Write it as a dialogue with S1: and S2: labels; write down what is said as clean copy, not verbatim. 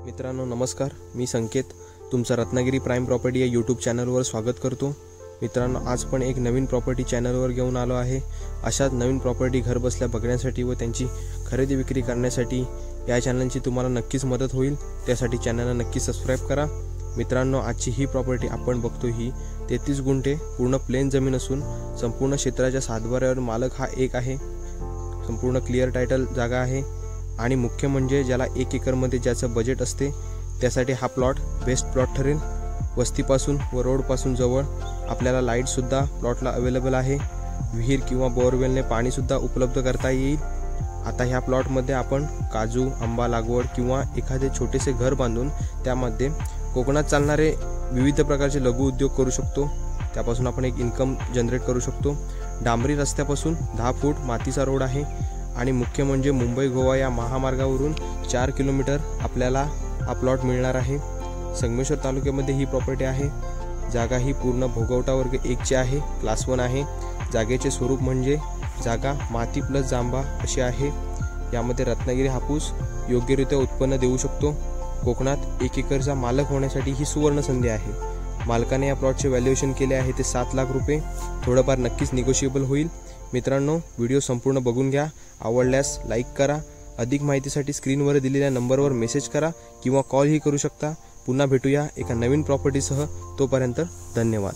S1: मित्रांनो नमस्कार, मी संकेत तुमचं रत्नागिरी प्राइम प्रॉपर्टी या यूट्यूब चॅनलवर स्वागत करतो। मित्रांनो आज पण एक नवीन प्रॉपर्टी चॅनलवर घेऊन आलो आहे। अशाच नवीन प्रॉपर्टी घर बसल्या बघण्यासाठी व त्यांची खरेदी विक्री करण्यासाठी या चॅनलची तुम्हाला नक्कीच मदत होईल। त्यासाठी चॅनलला नक्की सबस्क्राइब करा। मित्रांनो आजची ही प्रॉपर्टी आपण बघतो ही 33 गुंठे पूर्ण प्लेन जमीन असून संपूर्ण क्षेत्राच्या सातबाऱ्यावर मालक हा एक आहे। संपूर्ण क्लिअर टायटल जागा आहे आणि मुख्य म्हणजे ज्याला 1 एकरमध्ये ज्याचं बजेट असते त्यासाठी हा प्लॉट बेस्ट प्लॉट ठरेल। वस्तीपासून व रोडपासून जवळ आपल्याला लाईटसुद्धा प्लॉटला अवेलेबल आहे। विहीर किंवा बोरवेलने पाणीसुद्धा उपलब्ध करता येईल। आता ह्या प्लॉटमध्ये आपण काजू आंबा लागवड किंवा एखादे छोटेसे घर बांधून त्यामध्ये कोकणात चालणारे विविध प्रकारचे लघु उद्योग करू शकतो। त्यापासून आपण एक इन्कम जनरेट करू शकतो। डांबरी रस्त्यापासून 10 फूट मातीचा रोड आहे आणि मुख्य म्हणजे मुंबई गोवा या महामार्गावरून 4 किलोमीटर आपल्याला हा प्लॉट मिळणार आहे। संगमेश्वर तालुक्यामध्ये ही प्रॉपर्टी आहे। जागा ही पूर्ण भोगवटा वर्ग 1 ची आहे, क्लास 1 आहे। जागेचे स्वरूप म्हणजे जागा माती प्लस जांभा अशी आहे। यामध्ये रत्नागिरी हापूस योग्यरित्या उत्पन्न देऊ शकतो। कोकणात 1 एकरचा मालक होण्यासाठी ही सुवर्ण संधी आहे। मालकाने या प्लॉटचे व्हॅल्युएशन केले आहे ते 7 लाख रुपये। थोडंफार नक्कीच निगोशिएबल होईल। मित्रांनो व्हिडिओ संपूर्ण बघून घ्या। आवडल्यास लाईक करा। अधिक माहितीसाठी स्क्रीनवर दिलेल्या नंबरवर मेसेज करा किंवा कॉलही करू शकता। पुन्हा भेटूया एका नवीन प्रॉपर्टीसह। तोपर्यंत धन्यवाद।